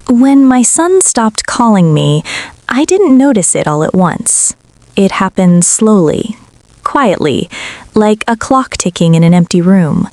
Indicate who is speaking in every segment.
Speaker 1: When my son stopped calling me, I didn't notice it all at once. It happened slowly, quietly, like a clock ticking in an empty room.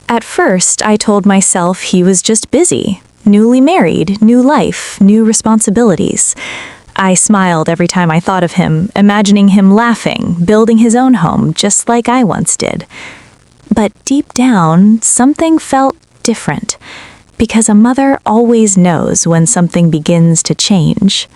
Speaker 1: At first, I told myself he was just busy, newly married, new life, new responsibilities. I smiled every time I thought of him, imagining him laughing, building his own home, just like I once did. But deep down, something felt different, because a mother always knows when something begins to change.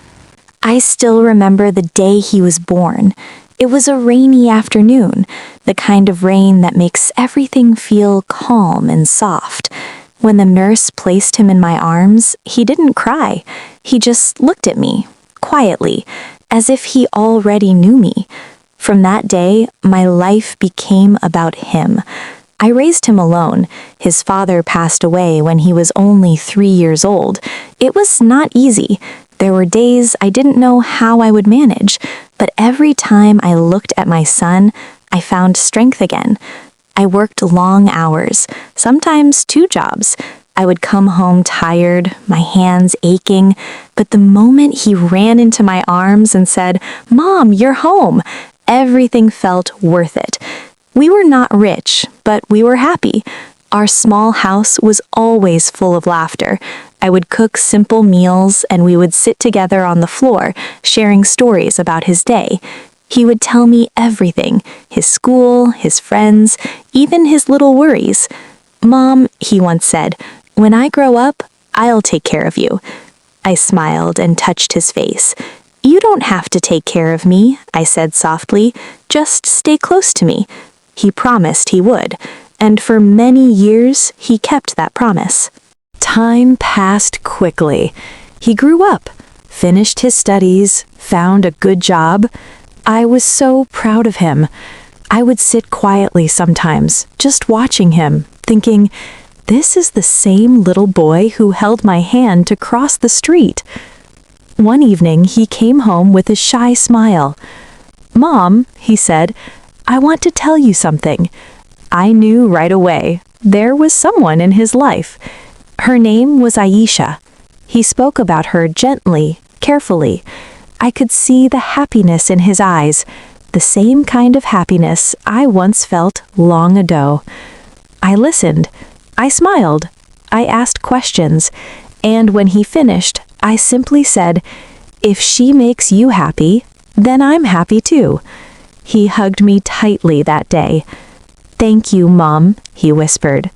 Speaker 1: I still remember the day he was born. It was a rainy afternoon, the kind of rain that makes everything feel calm and soft. When the nurse placed him in my arms, he didn't cry. He just looked at me, quietly, as if he already knew me. From that day, my life became about him. I raised him alone. His father passed away when he was only 3 years old. It was not easy. There were days I didn't know how I would manage, but every time I looked at my son, I found strength again. I worked long hours, sometimes 2 jobs. I would come home tired, my hands aching, but the moment he ran into my arms and said, "Mom, you're home," everything felt worth it. We were not rich, but we were happy. Our small house was always full of laughter. I would cook simple meals and we would sit together on the floor, sharing stories about his day. He would tell me everything, his school, his friends, even his little worries. "Mom," he once said, "when I grow up, I'll take care of you." I smiled and touched his face. "You don't have to take care of me," I said softly. "Just stay close to me." He promised he would, and for many years he kept that promise. Time passed quickly. He grew up, finished his studies, found a good job. I was so proud of him. I would sit quietly sometimes, just watching him, thinking, this is the same little boy who held my hand to cross the street. One evening, he came home with a shy smile. "Mom," he said, "I want to tell you something." I knew right away there was someone in his life. Her name was Aisha. He spoke about her gently, carefully. I could see the happiness in his eyes, the same kind of happiness I once felt long ago. I listened. I smiled. I asked questions. And when he finished, I simply said, "If she makes you happy, then I'm happy too." He hugged me tightly that day. "Thank you, Mom," he whispered.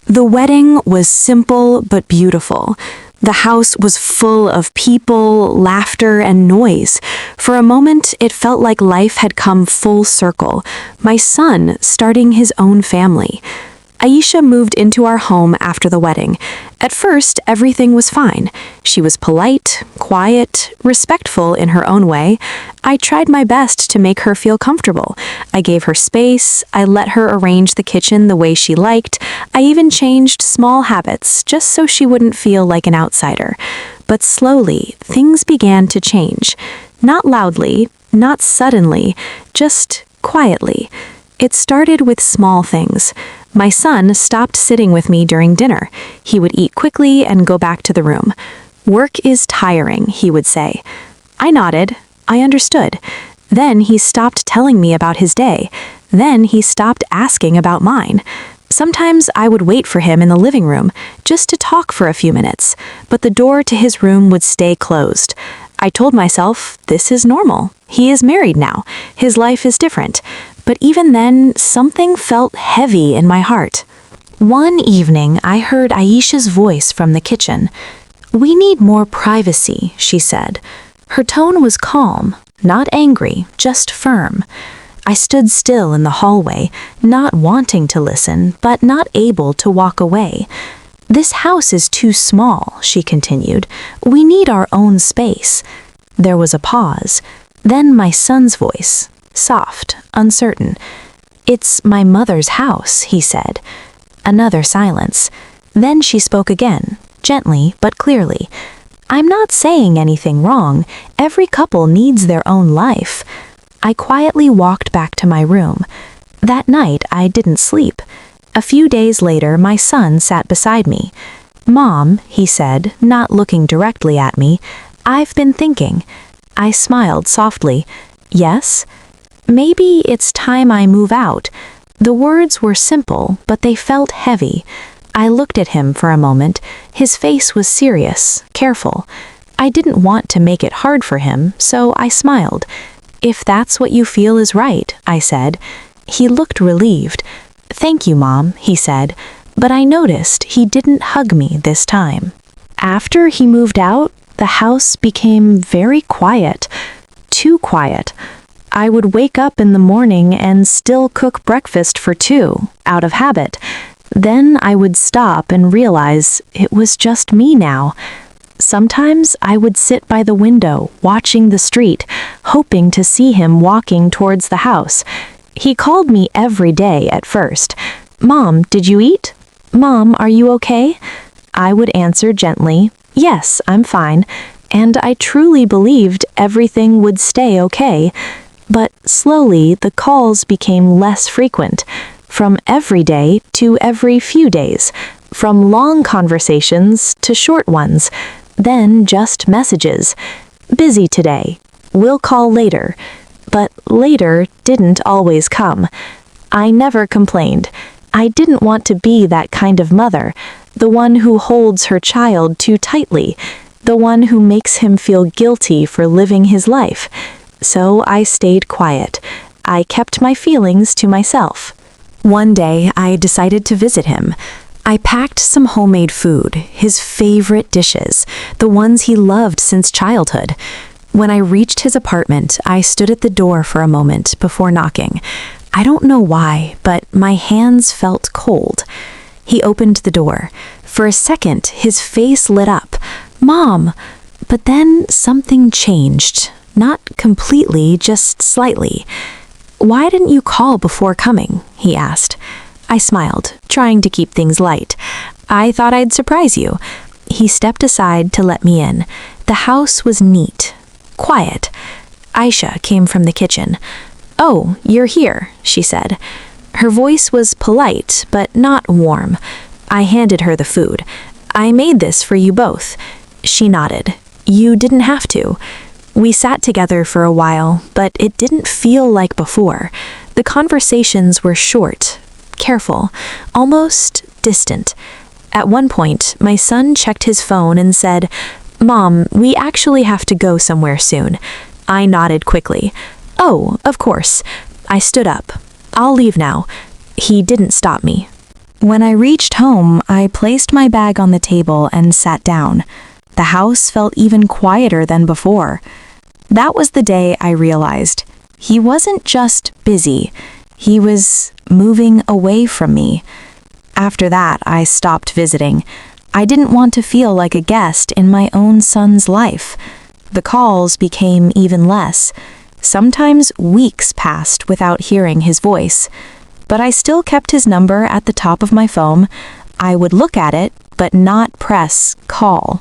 Speaker 1: The wedding was simple but beautiful. The house was full of people, laughter, and noise. For a moment, it felt like life had come full circle, my son starting his own family. Aisha moved into our home after the wedding. At first, everything was fine. She was polite, quiet, respectful in her own way. I tried my best to make her feel comfortable. I gave her space, I let her arrange the kitchen the way she liked, I even changed small habits just so she wouldn't feel like an outsider. But slowly, things began to change. Not loudly, not suddenly, just quietly. It started with small things. My son stopped sitting with me during dinner. He would eat quickly and go back to the room. "Work is tiring," he would say. I nodded. I understood. Then he stopped telling me about his day. Then he stopped asking about mine. Sometimes I would wait for him in the living room, just to talk for a few minutes, but the door to his room would stay closed. I told myself, this is normal. He is married now. His life is different. But even then, something felt heavy in my heart. One evening, I heard Aisha's voice from the kitchen. "We need more privacy," she said. Her tone was calm, not angry, just firm. I stood still in the hallway, not wanting to listen, but not able to walk away. "This house is too small," she continued. "We need our own space." There was a pause. Then my son's voice, soft, uncertain. "It's my mother's house," he said. Another silence. Then she spoke again, gently but clearly. "I'm not saying anything wrong. Every couple needs their own life." I quietly walked back to my room. That night, I didn't sleep. A few days later, my son sat beside me. "Mom," he said, not looking directly at me, "I've been thinking." I smiled softly. "Yes?" "Maybe it's time I move out." The words were simple, but they felt heavy. I looked at him for a moment. His face was serious, careful. I didn't want to make it hard for him, so I smiled. "If that's what you feel is right," I said. He looked relieved. "Thank you, Mom," he said, but I noticed he didn't hug me this time. After he moved out, the house became very quiet. Too quiet. I would wake up in the morning and still cook breakfast for two, out of habit. Then I would stop and realize it was just me now. Sometimes I would sit by the window, watching the street, hoping to see him walking towards the house. He called me every day at first. "Mom, did you eat? Mom, are you okay?" I would answer gently, "Yes, I'm fine," and I truly believed everything would stay okay. But slowly the calls became less frequent, from every day to every few days, from long conversations to short ones, then just messages. "Busy today. We'll call later." But later didn't always come. I never complained. I didn't want to be that kind of mother, the one who holds her child too tightly, the one who makes him feel guilty for living his life. So I stayed quiet. I kept my feelings to myself. One day, I decided to visit him. I packed some homemade food, his favorite dishes, the ones he loved since childhood. When I reached his apartment, I stood at the door for a moment before knocking. I don't know why, but my hands felt cold. He opened the door. For a second, his face lit up. "Mom!" But then something changed. Not completely, just slightly. "Why didn't you call before coming?" he asked. I smiled, trying to keep things light. "I thought I'd surprise you." He stepped aside to let me in. The house was neat, quiet. Aisha came from the kitchen. "Oh, you're here," she said. Her voice was polite, but not warm. I handed her the food. "I made this for you both." She nodded. "You didn't have to." We sat together for a while, but it didn't feel like before. The conversations were short, careful, almost distant. At one point, my son checked his phone and said, "Mom, we actually have to go somewhere soon." I nodded quickly. "Oh, of course." I stood up. "I'll leave now." He didn't stop me. When I reached home, I placed my bag on the table and sat down. The house felt even quieter than before. That was the day I realized he wasn't just busy, he was moving away from me. After that, I stopped visiting. I didn't want to feel like a guest in my own son's life. The calls became even less. Sometimes weeks passed without hearing his voice. But I still kept his number at the top of my phone. I would look at it, but not press call.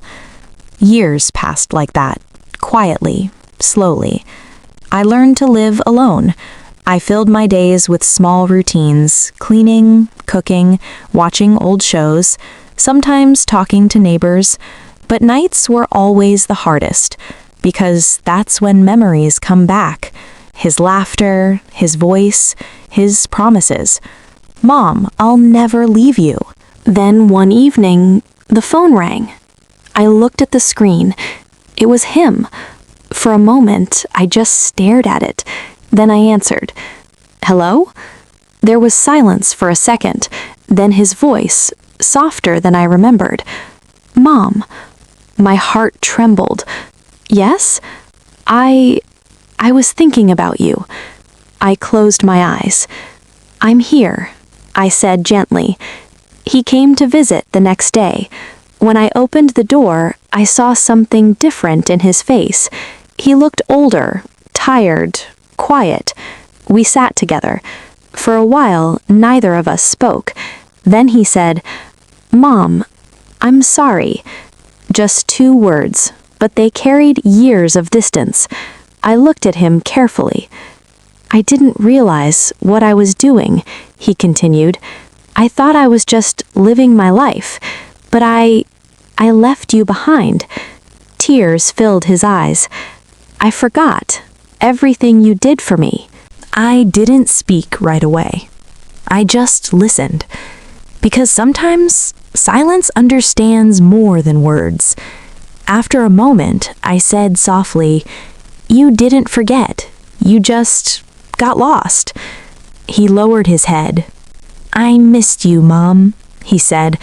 Speaker 1: Years passed like that, quietly, slowly. I learned to live alone. I filled my days with small routines, cleaning, cooking, watching old shows, sometimes talking to neighbors, but nights were always the hardest, because that's when memories come back. His laughter, his voice, his promises. "Mom, I'll never leave you." Then one evening, the phone rang. I looked at the screen. It was him. For a moment, I just stared at it. Then I answered. "Hello?" There was silence for a second. Then his voice, softer than I remembered. "Mom." My heart trembled. "Yes? I was thinking about you." I closed my eyes. "I'm here," I said gently. He came to visit the next day. When I opened the door, I saw something different in his face. He looked older, tired, quiet. We sat together. For a while, neither of us spoke. Then he said, "Mom, I'm sorry." Just 2 words, but they carried years of distance. I looked at him carefully. "I didn't realize what I was doing," he continued. "I thought I was just living my life, but I left you behind." Tears filled his eyes. "I forgot everything you did for me." I didn't speak right away. I just listened. Because sometimes silence understands more than words. After a moment, I said softly, "You didn't forget. You just got lost." He lowered his head. "I missed you, Mom," he said.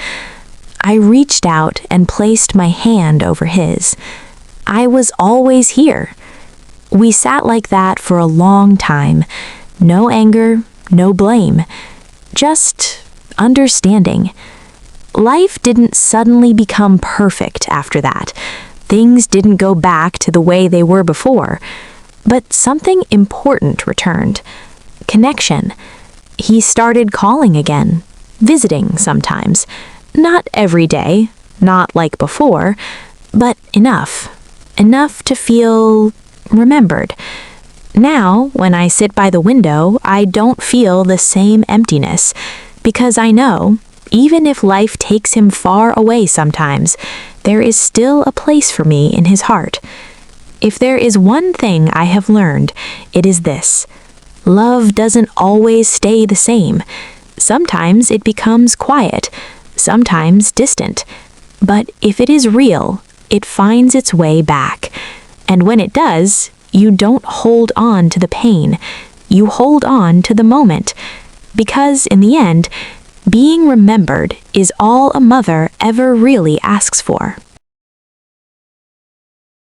Speaker 1: I reached out and placed my hand over his. I was always here. We sat like that for a long time. No anger, no blame. Just understanding. Life didn't suddenly become perfect after that. Things didn't go back to the way they were before. But something important returned. Connection. He started calling again, visiting sometimes. Not every day, not like before, but enough. Enough to feel remembered. Now, when I sit by the window, I don't feel the same emptiness, because I know, even if life takes him far away sometimes, there is still a place for me in his heart. If there is one thing I have learned, it is this. Love doesn't always stay the same. Sometimes it becomes quiet, sometimes distant. But if it is real, it finds its way back. And when it does, you don't hold on to the pain. You hold on to the moment. Because in the end, being remembered is all a mother ever really asks for.